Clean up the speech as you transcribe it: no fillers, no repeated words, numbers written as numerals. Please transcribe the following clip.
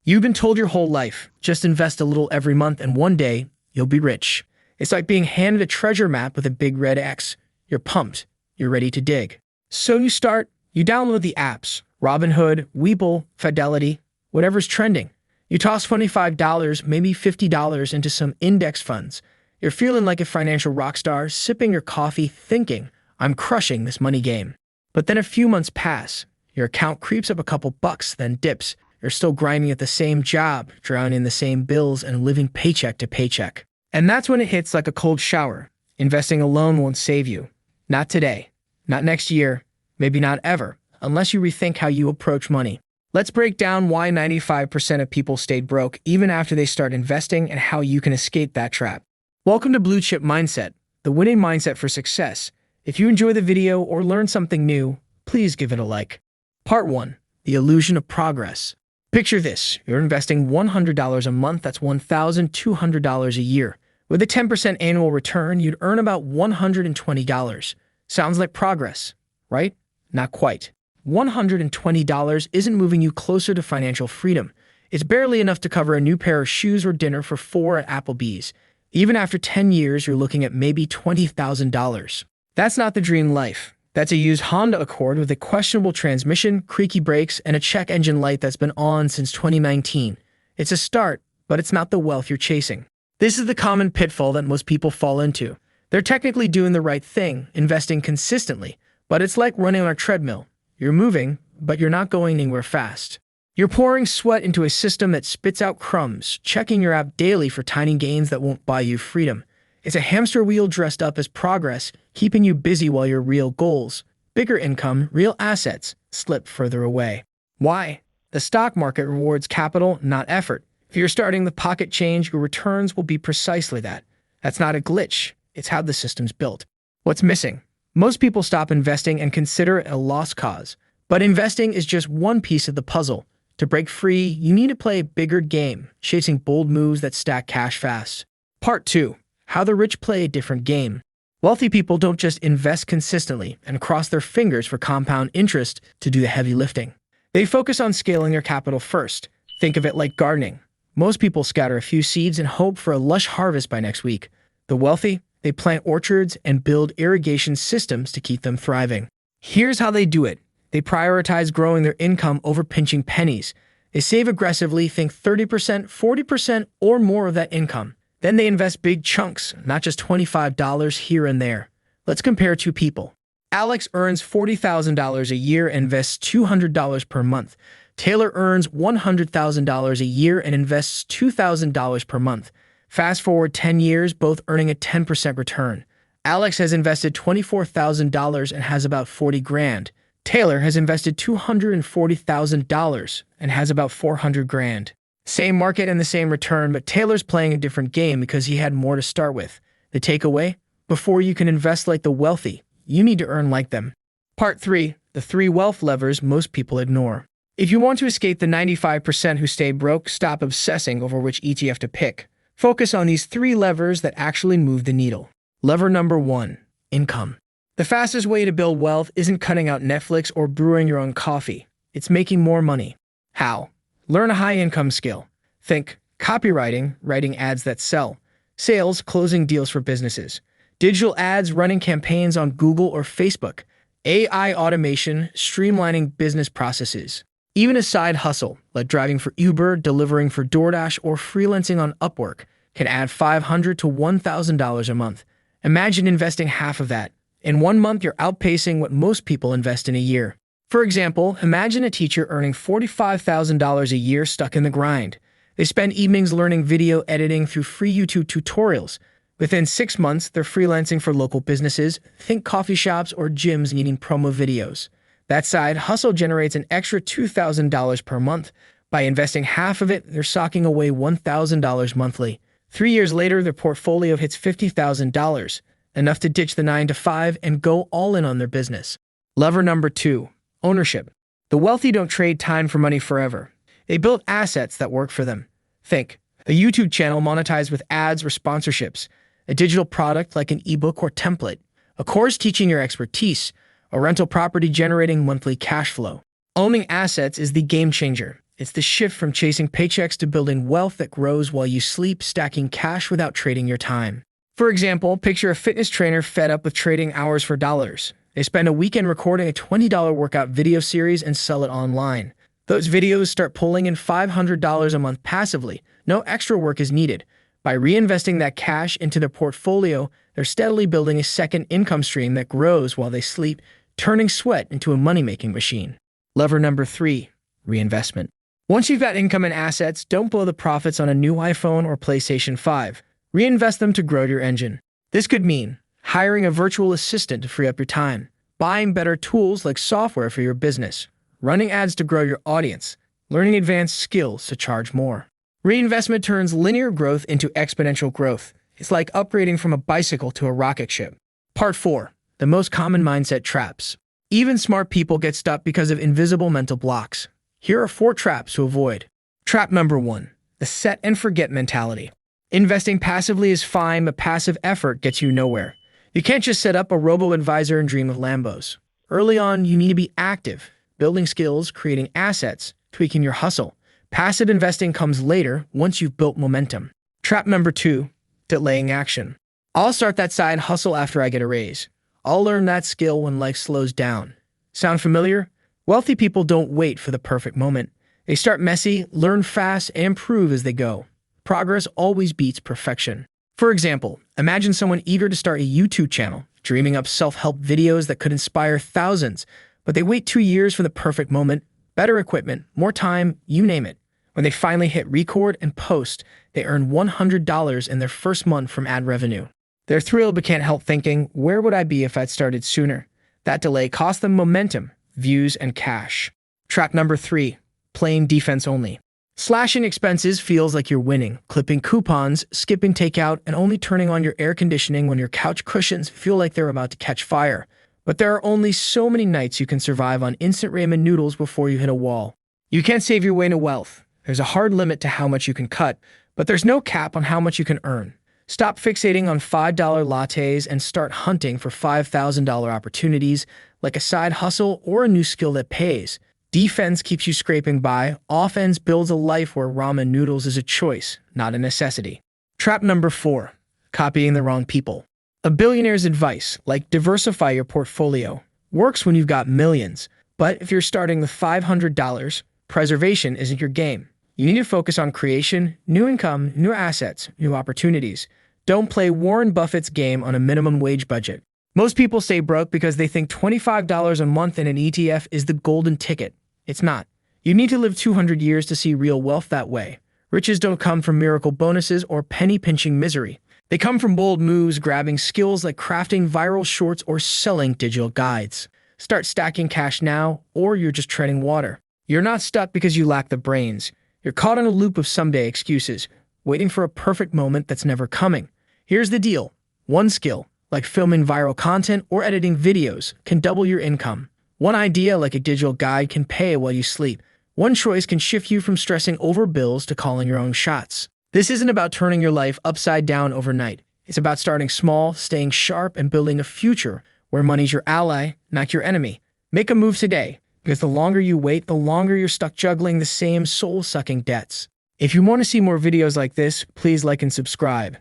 You've been told your whole life, just invest a little every month and one day, you'll be rich. It's like being handed a treasure map with a big red X. You're pumped. You're ready to dig. So you download the apps, Robinhood, Webull, Fidelity, whatever's trending. You toss $25, maybe $50 into some index funds. You're feeling like a financial rock star, sipping your coffee, thinking, I'm crushing this money game. But then a few months pass. Your account creeps up a couple bucks, then dips. You're still grinding at the same job, drowning in the same bills, and living paycheck to paycheck. And that's when it hits like a cold shower. Investing alone won't save you. Not today. Not next year. Maybe not ever, unless you rethink how you approach money. Let's break down why 95% of people stayed broke even after they start investing and how you can escape that trap. Welcome to Blue Chip Mindset, the winning mindset for success. If you enjoy the video or learn something new, please give it a like. Part 1. The illusion of progress. Picture this. You're investing $100 a month. That's $1,200 a year. With a 10% annual return, you'd earn about $120. Sounds like progress, right? Not quite. $120 isn't moving you closer to financial freedom. It's barely enough to cover a new pair of shoes or dinner for 4 at Applebee's. Even after 10 years, you're looking at maybe $20,000. That's not the dream life. That's a used Honda Accord with a questionable transmission, creaky brakes, and a check engine light that's been on since 2019. It's a start, but it's not the wealth you're chasing. This is the common pitfall that most people fall into. They're technically doing the right thing, investing consistently, but it's like running on a treadmill. You're moving, but you're not going anywhere fast. You're pouring sweat into a system that spits out crumbs, checking your app daily for tiny gains that won't buy you freedom. It's a hamster wheel dressed up as progress, keeping you busy while your real goals, bigger income, real assets, slip further away. Why? The stock market rewards capital, not effort. If you're starting with pocket change, your returns will be precisely that. That's not a glitch. It's how the system's built. What's missing? Most people stop investing and consider it a lost cause. But investing is just one piece of the puzzle. To break free, you need to play a bigger game, chasing bold moves that stack cash fast. Part 2. How the rich play a different game. Wealthy people don't just invest consistently and cross their fingers for compound interest to do the heavy lifting. They focus on scaling their capital first. Think of it like gardening. Most people scatter a few seeds and hope for a lush harvest by next week. The wealthy, they plant orchards and build irrigation systems to keep them thriving. Here's how they do it. They prioritize growing their income over pinching pennies. They save aggressively, think 30%, 40%, or more of that income. Then they invest big chunks, not just $25 here and there. Let's compare two people. Alex earns $40,000 a year and invests $200 per month. Taylor earns $100,000 a year and invests $2,000 per month. Fast forward 10 years, both earning a 10% return. Alex has invested $24,000 and has about $40,000. Taylor has invested $240,000 and has about $400,000. Same market and the same return, but Taylor's playing a different game because he had more to start with. The takeaway? Before you can invest like the wealthy, you need to earn like them. Part 3. The 3 wealth levers most people ignore. If you want to escape the 95% who stay broke, stop obsessing over which ETF to pick. Focus on these 3 levers that actually move the needle. Lever number 1. Income. The fastest way to build wealth isn't cutting out Netflix or brewing your own coffee. It's making more money. How? Learn a high-income skill. Think copywriting, writing ads that sell. Sales, closing deals for businesses. Digital ads, running campaigns on Google or Facebook. AI automation, streamlining business processes. Even a side hustle, like driving for Uber, delivering for DoorDash, or freelancing on Upwork, can add $500 to $1,000 a month. Imagine investing half of that. In 1 month, you're outpacing what most people invest in a year. For example, imagine a teacher earning $45,000 a year stuck in the grind. They spend evenings learning video editing through free YouTube tutorials. Within 6 months, they're freelancing for local businesses, think coffee shops or gyms needing promo videos. That side hustle generates an extra $2,000 per month. By investing half of it, they're socking away $1,000 monthly. 3 years later, their portfolio hits $50,000, enough to ditch the 9-to-5 and go all in on their business. Lever number 2. Ownership. The wealthy don't trade time for money forever. They build assets that work for them. Think, a YouTube channel monetized with ads or sponsorships, a digital product like an ebook or template, a course teaching your expertise, a rental property generating monthly cash flow. Owning assets is the game changer. It's the shift from chasing paychecks to building wealth that grows while you sleep, stacking cash without trading your time. For example, picture a fitness trainer fed up with trading hours for dollars. They spend a weekend recording a $20 workout video series and sell it online. Those videos start pulling in $500 a month passively. No extra work is needed. By reinvesting that cash into their portfolio, they're steadily building a second income stream that grows while they sleep, turning sweat into a money-making machine. Lever number 3, reinvestment. Once you've got income and assets, don't blow the profits on a new iPhone or PlayStation 5. Reinvest them to grow your engine. This could mean hiring a virtual assistant to free up your time, buying better tools like software for your business, running ads to grow your audience, learning advanced skills to charge more. Reinvestment turns linear growth into exponential growth. It's like upgrading from a bicycle to a rocket ship. Part 4. The most common mindset traps. Even smart people get stuck because of invisible mental blocks. Here are 4 traps to avoid. Trap number 1. The set and forget mentality. Investing passively is fine, but passive effort gets you nowhere. You can't just set up a robo-advisor and dream of Lambos. Early on, you need to be active, building skills, creating assets, tweaking your hustle. Passive investing comes later once you've built momentum. Trap number 2, delaying action. I'll start that side hustle after I get a raise. I'll learn that skill when life slows down. Sound familiar? Wealthy people don't wait for the perfect moment. They start messy, learn fast, and improve as they go. Progress always beats perfection. For example, imagine someone eager to start a YouTube channel, dreaming up self-help videos that could inspire thousands, but they wait 2 years for the perfect moment, better equipment, more time, you name it. When they finally hit record and post, they earn $100 in their first month from ad revenue. They're thrilled but can't help thinking, where would I be if I'd started sooner? That delay cost them momentum, views, and cash. Trap number 3, playing defense only. Slashing expenses feels like you're winning, clipping coupons, skipping takeout, and only turning on your air conditioning when your couch cushions feel like they're about to catch fire. But there are only so many nights you can survive on instant ramen noodles before you hit a wall. You can't save your way to wealth. There's a hard limit to how much you can cut, but there's no cap on how much you can earn. Stop fixating on $5 lattes and start hunting for $5,000 opportunities, like a side hustle or a new skill that pays. Defense keeps you scraping by. Offense builds a life where ramen noodles is a choice, not a necessity. Trap number 4, copying the wrong people. A billionaire's advice, like diversify your portfolio, works when you've got millions. But if you're starting with $500, preservation isn't your game. You need to focus on creation, new income, new assets, new opportunities. Don't play Warren Buffett's game on a minimum wage budget. Most people stay broke because they think $25 a month in an ETF is the golden ticket. It's not. You need to live 200 years to see real wealth that way. Riches don't come from miracle bonuses or penny-pinching misery. They come from bold moves, grabbing skills like crafting viral shorts or selling digital guides. Start stacking cash now, or you're just treading water. You're not stuck because you lack the brains. You're caught in a loop of someday excuses, waiting for a perfect moment that's never coming. Here's the deal. One skill, like filming viral content or editing videos, can double your income. One idea, like a digital guide, can pay while you sleep. One choice can shift you from stressing over bills to calling your own shots. This isn't about turning your life upside down overnight. It's about starting small, staying sharp, and building a future where money's your ally, not your enemy. Make a move today, because the longer you wait, the longer you're stuck juggling the same soul-sucking debts. If you want to see more videos like this, please like and subscribe.